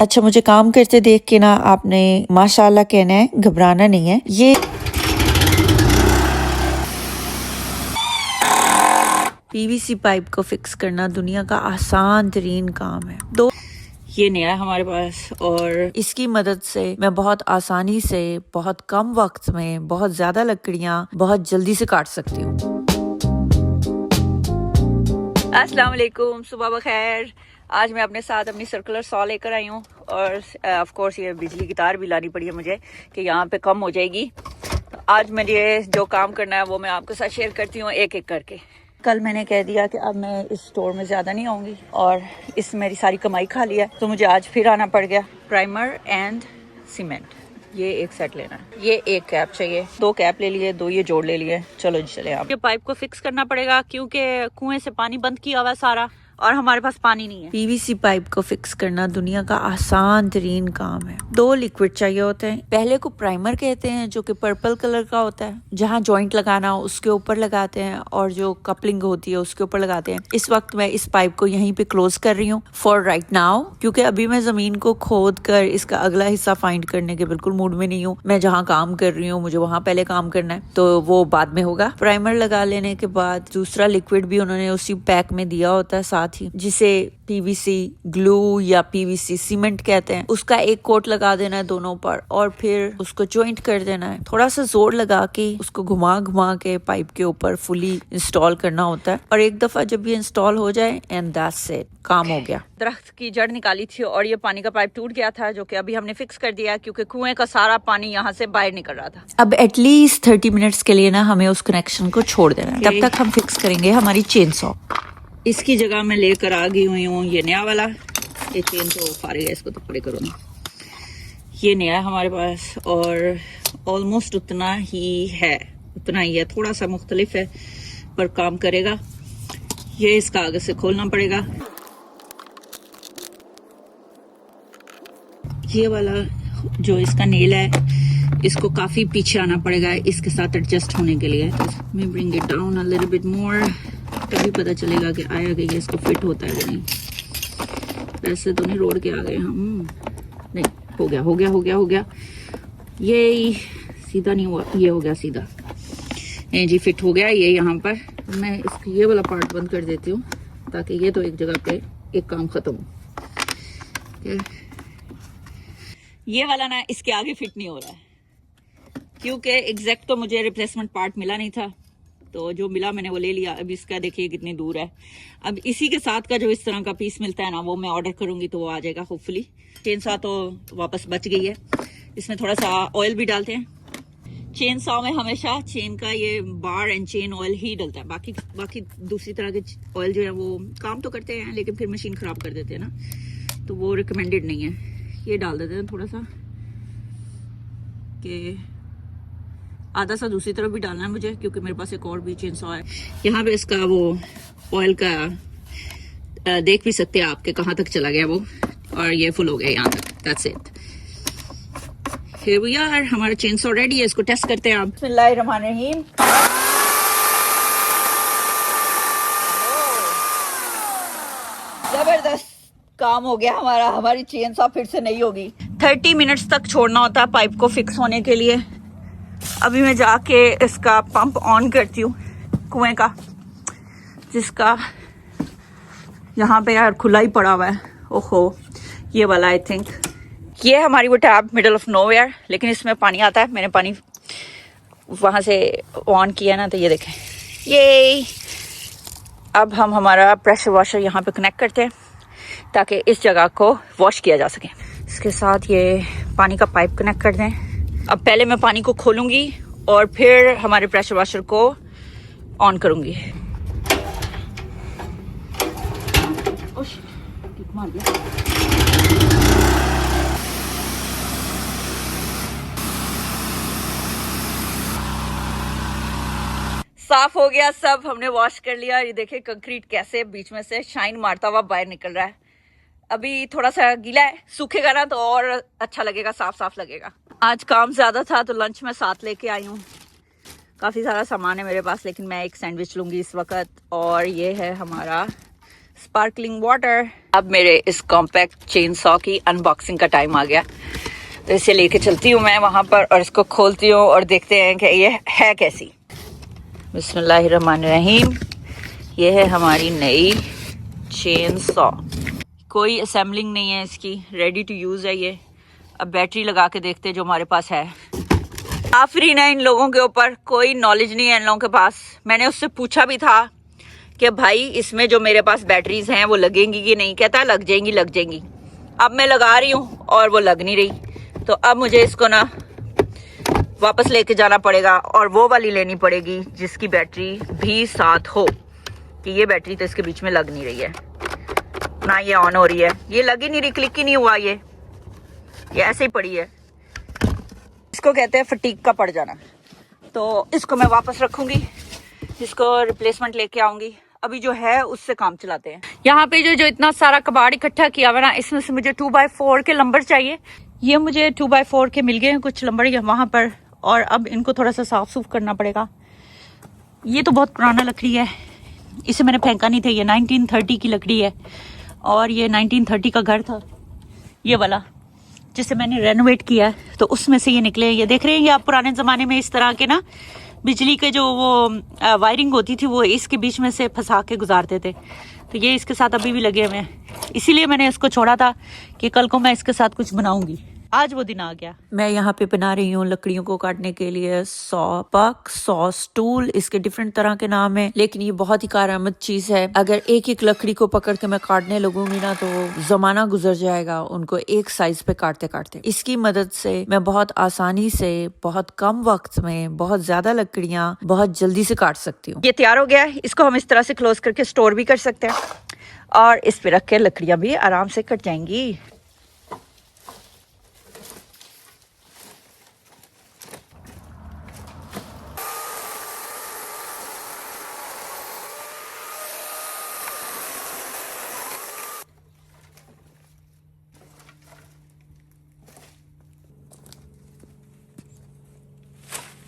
अच्छा, मुझे काम करते देख के ना आपने माशाल्लाह कहना है, घबराना नहीं है। ये पीवीसी पाइप को फिक्स करना दुनिया का आसान तरीन काम है। ये नया है हमारे पास और इसकी मदद से मैं बहुत आसानी से बहुत कम वक्त में बहुत ज्यादा लकड़ियां बहुत जल्दी से काट सकती हूँ। अस्सलाम वालेकुम, सुबह बखैर। आज मैं अपने साथ अपनी सर्कुलर सॉ लेकर आई हूँ और ऑफ कोर्स ये बिजली की तार भी लानी पड़ी है मुझे कि यहाँ पे कम हो जाएगी। तो आज मुझे जो काम करना है वो मैं आपके साथ शेयर करती हूँ एक एक करके। कल मैंने कह दिया कि अब मैं इस स्टोर में ज़्यादा नहीं आऊँगी और इस मेरी सारी कमाई खा लिया है, तो मुझे आज फिर आना पड़ गया। प्राइमर एंड सीमेंट, ये एक सेट लेना है। ये एक कैप चाहिए, 2 कैप ले लिए, 2 ये जोड़ ले लिए। चलो जी चले। आप ये पाइप को फिक्स करना पड़ेगा क्योंकि कुएं से पानी बंद किया हुआ सारा और हमारे पास पानी नहीं है। पीवीसी पाइप को फिक्स करना दुनिया का आसान तरीन काम है। 2 लिक्विड चाहिए होते हैं। पहले को प्राइमर कहते हैं जो कि पर्पल कलर का होता है, जहाँ जॉइंट लगाना हो उसके ऊपर लगाते हैं और जो कपलिंग होती है उसके ऊपर लगाते हैं। इस वक्त मैं इस पाइप को यहीं पे क्लोज कर रही हूँ फॉर राइट नाउ, क्योंकि अभी मैं जमीन को खोद कर इसका अगला हिस्सा फाइंड करने के बिल्कुल मूड में नहीं हूँ। मैं जहाँ काम कर रही हूँ मुझे वहाँ पहले काम करना है, तो वो बाद में होगा। प्राइमर लगा लेने के बाद दूसरा लिक्विड भी उन्होंने उसी पैक में दिया होता है साथ ही, जिसे पीवीसी ग्लू या पीवीसी सीमेंट कहते हैं। उसका एक कोट लगा देना है दोनों पर और फिर उसको जॉइंट कर देना है। थोड़ा सा जोर लगा के उसको घुमा घुमा के पाइप के ऊपर फुली इंस्टॉल करना होता है और एक दफा जब ये इंस्टॉल हो जाए एंड दैट्स इट, काम हो गया। दरख्त की जड़ निकाली थी और ये पानी का पाइप टूट गया था जो कि अभी हमने फिक्स कर दिया क्योंकि कुएं का सारा पानी यहाँ से बाहर निकल रहा था। अब एटलीस्ट 30 मिनट्स के लिए ना हमें उस कनेक्शन को छोड़ देना है। तब तक हम फिक्स करेंगे हमारी चेन सॉ। इसकी जगह मैं लेकर आ गई हुई हूँ ये नया वाला। ये चेन तो फारिग है, इसको तो पड़े करो ना। ये नया है हमारे पास और ऑलमोस्ट उतना ही है, थोड़ा सा मुख्तलिफ है पर काम करेगा। ये इसका आगे से खोलना पड़ेगा। ये वाला जो इसका नेल है इसको काफी पीछे आना पड़ेगा इसके साथ एडजस्ट होने के लिए। मैं bring it down a little bit more, तभी पता चलेगा कि आया कि इसको फिट होता है कि नहीं। ऐसे तो नहीं रोड के आ गए हम। नहीं, हो गया। ये सीधा नहीं हुआ, ये हो गया सीधा। नहीं जी, फिट हो गया ये यहाँ पर। मैं इसका ये वाला पार्ट बंद कर देती हूँ ताकि ये तो एक जगह पे एक काम खत्म हो। ये वाला ना इसके आगे फिट नहीं हो रहा है क्योंकि एग्जैक्ट तो मुझे रिप्लेसमेंट पार्ट मिला नहीं था, तो जो मिला मैंने वो ले लिया। अब इसका देखिए कितनी दूर है। अब इसी के साथ का जो इस तरह का पीस मिलता है ना वो मैं ऑर्डर करूंगी तो वो आ जाएगा होपफुली। चेन सॉ तो वापस बच गई है। इसमें थोड़ा सा ऑयल भी डालते हैं। चेन सॉ में हमेशा चेन का ये बार एंड चेन ऑयल ही डलता है। बाकी दूसरी तरह के ऑयल जो है वो काम तो करते हैं लेकिन फिर मशीन खराब कर देते हैं ना, तो वो रिकमेंडेड नहीं है। ये डाल देते हैं थोड़ा सा कि आधा सा दूसरी तरफ भी डालना है मुझे क्योंकि मेरे पास एक और भी चेन सॉ है। यहाँ पे इसका वो ऑयल का देख भी सकते हैं आपके कहाँ तक चला गया वो, और ये फुल हो गया यहाँ तक। That's it. Here we are, हमारा चेन सॉ रेडी है। इसको टेस्ट करते हैं आप। बिस्मिल्लाहिर्रहमानिर्रहीम। जबरदस्त काम हो गया हमारा। हमारी चेन सॉ फिर से नहीं होगी। 30 मिनट्स तक छोड़ना होता है पाइप को फिक्स होने के लिए। अभी मैं जाके इसका पंप ऑन करती हूँ कुएं का, जिसका यहाँ पे यार खुला ही पड़ा हुआ है। ओहो, ये वाला आई थिंक ये हमारी वो टैब मिडल ऑफ नोवेयर, लेकिन इसमें पानी आता है। मैंने पानी वहाँ से ऑन किया ना, तो ये देखें ये। अब हम हमारा प्रेशर वॉशर यहाँ पे कनेक्ट करते हैं ताकि इस जगह को वॉश किया जा सके। इसके साथ ये पानी का पाइप कनेक्ट कर दें। अब पहले मैं पानी को खोलूंगी और फिर हमारे प्रेशर वॉशर को ऑन करूंगी। मार गया। साफ हो गया सब, हमने वॉश कर लिया। ये देखिए कंक्रीट कैसे बीच में से शाइन मारता हुआ बाहर निकल रहा है। अभी थोड़ा सा गीला है, सूखेगा ना तो और अच्छा लगेगा, साफ साफ लगेगा। आज काम ज्यादा था तो लंच में साथ लेके आई हूँ। काफी सारा सामान है मेरे पास, लेकिन मैं एक सैंडविच लूंगी इस वक्त। और ये है हमारा स्पार्कलिंग वाटर। अब मेरे इस कॉम्पैक्ट चेन सॉ की अनबॉक्सिंग का टाइम आ गया, तो इसे लेके चलती हूँ मैं वहां पर और इसको खोलती हूँ और देखते हैं कि ये है कैसी। बिस्मिल्लाहिर्रहमानिर्रहीम। ये है हमारी नई चेन सॉ। कोई असेंबलिंग नहीं है इसकी, रेडी टू यूज है ये। अब बैटरी लगा के देखते हैं जो हमारे पास है। आफरीन है इन लोगों के ऊपर, कोई नॉलेज नहीं है इन लोगों के पास। मैंने उससे पूछा भी था कि भाई इसमें जो मेरे पास बैटरीज हैं वो लगेंगी कि नहीं, कहता लग जाएंगी लग जाएंगी। अब मैं लगा रही हूँ और वो लग नहीं रही, तो अब मुझे इसको ना वापस लेके जाना पड़ेगा और वो वाली लेनी पड़ेगी जिसकी बैटरी भी साथ हो। कि ये बैटरी तो इसके बीच में लग नहीं रही है ना, ये ऑन हो रही है, ये लग ही नहीं रही, क्लिक ही नहीं हुआ, ये ऐसे ही पड़ी है। इसको कहते हैं फटीक का पड़ जाना। तो इसको मैं वापस रखूंगी, इसको रिप्लेसमेंट लेके आऊंगी। अभी जो है उससे काम चलाते हैं। यहाँ पे जो इतना सारा कबाड़ इकट्ठा किया हुआ ना, इसमें से मुझे 2x4 के लंबर चाहिए। ये मुझे 2x4 के मिल गए हैं कुछ लंबर वहां पर, और अब इनको थोड़ा सा साफ सूफ करना पड़ेगा। ये तो बहुत पुराना लकड़ी है, इसे मैंने फेंका नहीं था। ये 1930 की लकड़ी है और ये 1930 का घर था ये वाला, जिसे मैंने रेनोवेट किया है, तो उसमें से ये निकले। ये देख रहे हैं, ये आप पुराने ज़माने में इस तरह के ना बिजली के जो वो वायरिंग होती थी वो इसके बीच में से फंसा के गुजारते थे। तो ये इसके साथ अभी भी लगे हुए हैं, इसीलिए मैंने इसको छोड़ा था कि कल को मैं इसके साथ कुछ बनाऊंगी। आज वो दिन आ गया। मैं यहाँ पे बना रही हूँ लकड़ियों को काटने के लिए सॉ पक, सॉ स्टूल, इसके डिफरेंट तरह के नाम है, लेकिन ये बहुत ही कारआमद चीज है। अगर एक एक लकड़ी को पकड़ के मैं काटने लगूंगी ना तो जमाना गुजर जाएगा उनको एक साइज पे काटते काटते। इसकी मदद से मैं बहुत आसानी से, बहुत कम वक्त में बहुत ज्यादा लकड़ियाँ बहुत जल्दी से काट सकती हूँ। ये तैयार हो गया है, इसको हम इस तरह से क्लोज करके स्टोर भी कर सकते हैं और इस पे रख के लकड़ियाँ भी आराम से कट जाएंगी।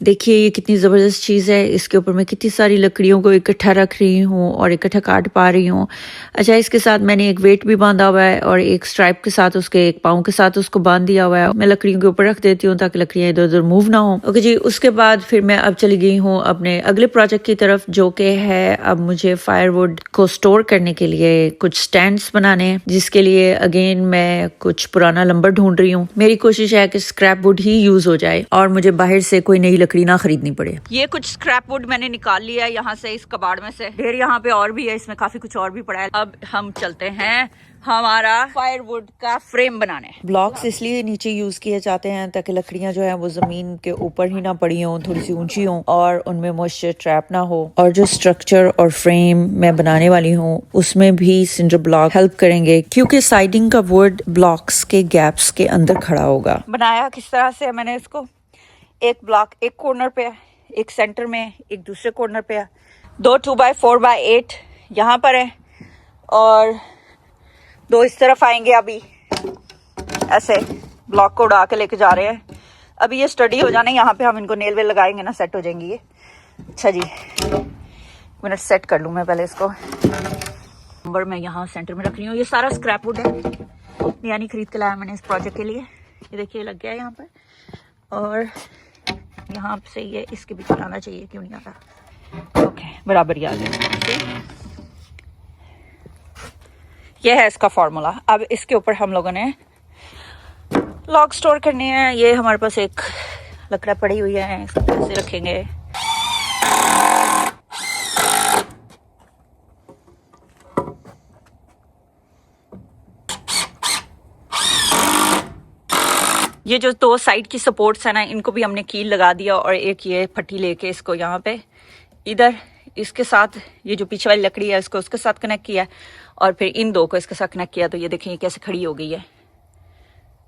देखिए ये कितनी ज़बरदस्त चीज़ है, इसके ऊपर मैं कितनी सारी लकड़ियों को इकट्ठा रख रही हूँ और इकट्ठा काट पा रही हूँ। अच्छा, इसके साथ मैंने एक वेट भी बांधा हुआ है और एक स्ट्राइप के साथ, उसके एक पाँव के साथ उसको बांध दिया हुआ है। मैं लकड़ियों के ऊपर रख देती हूँ ताकि लकड़ियाँ इधर उधर मूव ना हो। ओके जी, उसके बाद फिर मैं अब चली गई हूँ अपने अगले प्रोजेक्ट की तरफ, जो कि है अब मुझे फायरवुड को स्टोर करने के लिए कुछ स्टैंड्स बनाने, जिसके लिए अगेन मैं कुछ पुराना लंबर ढूंढ रही हूँ। मेरी कोशिश है कि स्क्रैप वुड ही यूज हो जाए और मुझे बाहर से कोई नई लकड़ी ना खरीदनी पड़े। ये कुछ स्क्रैप वुड मैंने निकाल लिया है यहाँ से, इस कबाड़ में से। ढेर यहाँ पे और भी है, इसमें काफी कुछ और भी पड़ा है। अब हम चलते हैं हमारा फायरवुड का फ्रेम बनाने। ब्लॉक्स इसलिए नीचे यूज किए जाते हैं ताकि लकड़ियां जो है वो जमीन के ऊपर ही ना पड़ी हों, थोड़ी सी ऊंची हों और उनमें मॉइस्चर ट्रैप ना हो। और जो स्ट्रक्चर और फ्रेम मैं बनाने वाली हूँ उसमें भी सिंडर ब्लॉक हेल्प करेंगे, क्योंकि साइडिंग का वुड ब्लॉक्स के गैप्स के अंदर खड़ा होगा। बनाया किस तरह से, मैंने इसको एक ब्लॉक एक कॉर्नर पे है, एक सेंटर में, एक दूसरे कॉर्नर पे है। 2 2x4x8 यहाँ पर है और 2 इस तरफ आएंगे। अभी ऐसे ब्लॉक को उड़ा के लेके जा रहे हैं। अभी ये स्टडी हो जाना, यहाँ पे हम इनको नेल वेल लगाएंगे ना, सेट हो जाएंगी ये। अच्छा जी, मिनट सेट कर लूँ मैं पहले इसको। नंबर मैं यहाँ सेंटर में रख रही हूँ। ये सारा स्क्रैप वुड है, यानी खरीद के लाया मैंने इस प्रोजेक्ट के लिए। ये देखिए लग गया है यहाँ पर और यहाँ से ये इसके बीच में आना चाहिए, क्यों नहीं आता? ओके, बराबर ही आ गया। ये है इसका फॉर्मूला। अब इसके ऊपर हम लोगों ने लॉग स्टोर करने हैं। ये हमारे पास एक लकड़ा पड़ी हुई है, इसको कैसे रखेंगे। ये जो 2 साइड की सपोर्ट्स है ना, इनको भी हमने कील लगा दिया और एक ये फट्टी लेके इसको यहाँ पे इधर इसके साथ, ये जो पीछे वाली लकड़ी है इसको उसके साथ कनेक्ट किया और फिर इन 2 को इसके साथ कनेक्ट किया। तो ये देखें कैसे खड़ी हो गई है,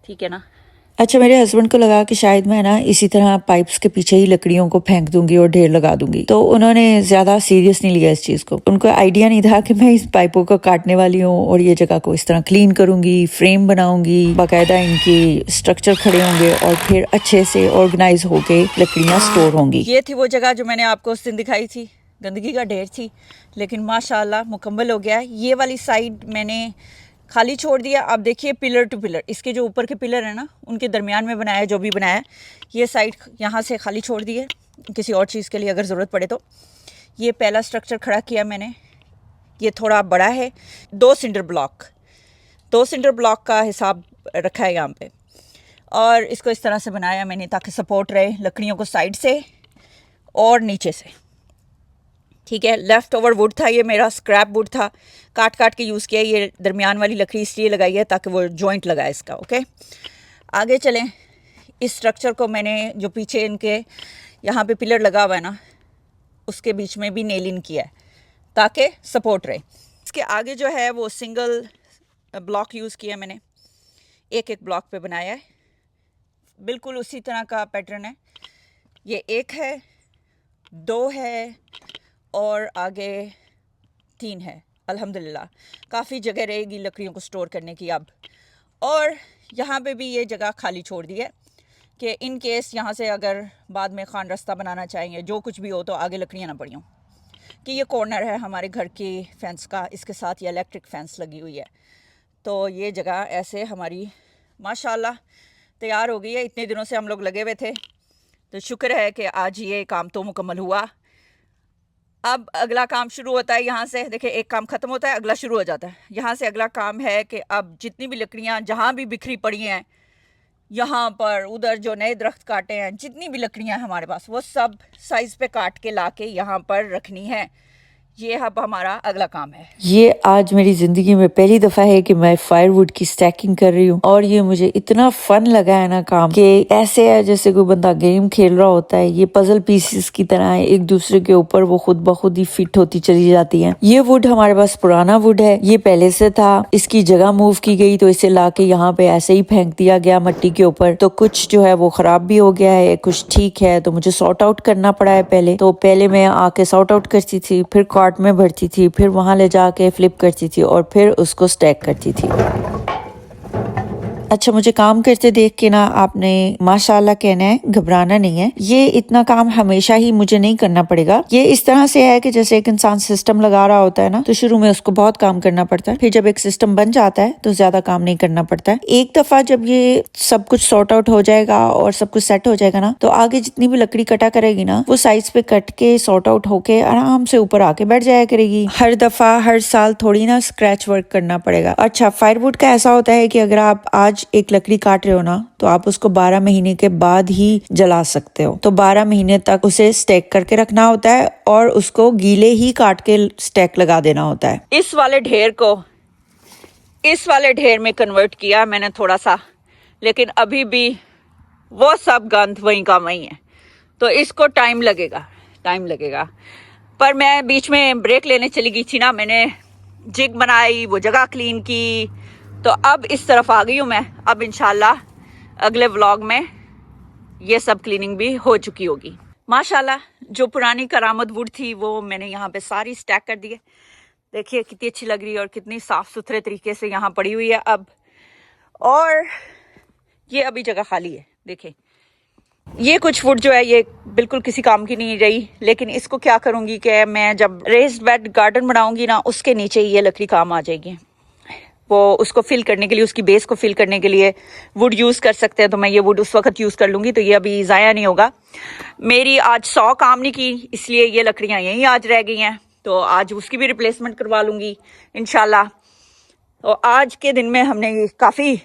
ठीक है ना। अच्छा, मेरे हस्बैंड को लगा कि शायद मैं ना इसी तरह पाइप्स के पीछे ही लकड़ियों को फेंक दूंगी और ढेर लगा दूंगी, तो उन्होंने ज्यादा सीरियस नहीं लिया इस चीज को। उनको आइडिया नहीं था कि मैं इस पाइपों को काटने वाली हूँ और ये जगह को इस तरह क्लीन करूंगी, फ्रेम बनाऊंगी, बाकायदा इनकी स्ट्रक्चर खड़े होंगे और फिर अच्छे से ऑर्गेनाइज होके लकड़ियां स्टोर होंगी। ये थी वो जगह जो मैंने आपको उस दिन दिखाई थी, गंदगी का ढेर थी, लेकिन माशाल्लाह मुकम्मल हो गया है। ये वाली साइड मैंने खाली छोड़ दिया। अब देखिए पिलर टू पिलर, इसके जो ऊपर के पिलर हैं ना उनके दरमियान में बनाया है, जो भी बनाया है। ये साइड यहाँ से खाली छोड़ दी है किसी और चीज़ के लिए अगर ज़रूरत पड़े तो। ये पहला स्ट्रक्चर खड़ा किया मैंने, ये थोड़ा बड़ा है। 2 सिंडर ब्लॉक का हिसाब रखा है यहाँ पे, और इसको इस तरह से बनाया मैंने ताकि सपोर्ट रहे लकड़ियों को साइड से और नीचे से। ठीक है, लेफ़्ट ओवर वुड था, ये मेरा स्क्रैप वुड था, काट काट के यूज़ किया। ये दरमियान वाली लकड़ी इसलिए लगाई है ताकि वो जॉइंट लगाए इसका। ओके, आगे चलें। इस स्ट्रक्चर को मैंने जो पीछे इनके यहाँ पे पिलर लगा हुआ है ना, उसके बीच में भी नेल इन किया है ताकि सपोर्ट रहे। इसके आगे जो है वो सिंगल ब्लॉक यूज़ किया मैंने, एक एक ब्लॉक पे बनाया है। बिल्कुल उसी तरह का पैटर्न है। ये 1 है, 2 है और आगे 3 है। अल्हम्दुलिल्लाह काफ़ी जगह रहेगी लकड़ियों को स्टोर करने की अब। और यहाँ पे भी ये जगह खाली छोड़ दी है कि इन केस यहाँ से अगर बाद में खान रास्ता बनाना चाहेंगे, जो कुछ भी हो, तो आगे लकड़ियाँ ना पड़ी हों। कि ये कॉर्नर है हमारे घर की फेंस का, इसके साथ ये इलेक्ट्रिक फेंस लगी हुई है। तो ये जगह ऐसे हमारी माशाल्लाह तैयार हो गई है। इतने दिनों से हम लोग लगे हुए थे, तो शुक्र है कि आज ये काम तो मुकम्मल हुआ। अब अगला काम शुरू होता है यहाँ से। देखिए, एक काम ख़त्म होता है, अगला शुरू हो जाता है। यहाँ से अगला काम है कि अब जितनी भी लकड़ियाँ जहाँ भी बिखरी पड़ी हैं, यहाँ पर उधर जो नए दरख्त काटे हैं, जितनी भी लकड़ियाँ हैं हमारे पास, वो सब साइज़ पे काट के ला के यहाँ पर रखनी है। ये अब हमारा अगला काम है। ये आज मेरी ज़िंदगी में पहली दफ़ा है कि मैं फायरवुड की स्टैकिंग कर रही हूँ, और ये मुझे इतना फन लगा है ना काम, कि ऐसे है जैसे कोई बंदा गेम खेल रहा होता है। ये पजल पीसेस की तरह है, एक दूसरे के ऊपर वो खुद ब खुद ही फिट होती चली जाती है। ये वुड हमारे पास पुराना वुड है, ये पहले से था, इसकी जगह मूव की गई तो इसे ला के यहाँ पे ऐसे ही फेंक दिया गया मट्टी के ऊपर। तो कुछ जो है वो खराब भी हो गया है, कुछ ठीक है, तो मुझे सॉर्ट आउट करना पड़ा है। पहले मैं आके सॉर्ट आउट करती थी, फिर कार्ट में भरती थी, फिर वहां ले जाके फ्लिप करती थी और फिर उसको स्टैक करती थी। अच्छा, मुझे काम करते देख के ना आपने माशाल्लाह कहना है, घबराना नहीं है। ये इतना काम हमेशा ही मुझे नहीं करना पड़ेगा। ये इस तरह से है कि जैसे एक इंसान सिस्टम लगा रहा होता है ना, तो शुरू में उसको बहुत काम करना पड़ता है, फिर जब एक सिस्टम बन जाता है तो ज्यादा काम नहीं करना पड़ता है। एक दफा जब ये सब कुछ सॉर्ट आउट हो जाएगा और सब कुछ सेट हो जाएगा ना, तो आगे जितनी भी लकड़ी कटा करेगी ना, वो साइज पे कट के सॉर्ट आउट होके आराम से ऊपर आके बैठ जाया करेगी। हर दफा हर साल थोड़ी ना स्क्रैच वर्क करना पड़ेगा। अच्छा, फायरवुड का ऐसा होता है कि अगर आप आज एक लकड़ी काट रहे हो ना, तो आप उसको 12 महीने के बाद ही जला सकते हो। तो 12 महीने तक उसे स्टैक करके रखना होता है और उसको गीले ही काट के स्टैक लगा देना होता है। इस वाले ढेर को इस वाले ढेर में कन्वर्ट किया मैंने थोड़ा सा, लेकिन अभी भी वो सब गंद वहीं का वहीं है, तो इसको टाइम लगेगा। पर मैं बीच में ब्रेक लेने चली गई थी ना, मैंने जिग बनाई, वो जगह क्लीन की, तो अब इस तरफ आ गई हूँ मैं। अब इंशाल्लाह अगले व्लॉग में ये सब क्लीनिंग भी हो चुकी होगी। माशाल्लाह जो पुरानी करामत वुड थी वो मैंने यहाँ पे सारी स्टैक कर दी है। देखिए कितनी अच्छी लग रही है और कितनी साफ सुथरे तरीके से यहाँ पड़ी हुई है अब। और ये अभी जगह खाली है। देखिए ये कुछ वुड जो है ये बिल्कुल किसी काम की नहीं रही, लेकिन इसको क्या करूँगी कि मैं जब रेस्ड बेड गार्डन बनाऊंगी ना, उसके नीचे ये लकड़ी काम आ जाएगी। वो उसको फिल करने के लिए, उसकी बेस को फिल करने के लिए वुड यूज़ कर सकते हैं, तो मैं ये वुड उस वक्त यूज़ कर लूँगी, तो ये अभी ज़ाया नहीं होगा। मेरी आज 100 काम नहीं की, इसलिए ये लकड़ियाँ यहीं आज रह गई हैं, तो आज उसकी भी रिप्लेसमेंट करवा लूँगी इंशाल्लाह। तो आज के दिन में हमने काफ़ी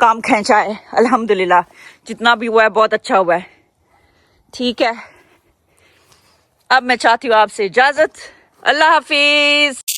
काम खींचा है अल्हम्दुलिल्लाह। जितना भी हुआ है बहुत अच्छा हुआ है। ठीक है, अब मैं चाहती हूँ आपसे इजाज़त। अल्लाह हाफिज़।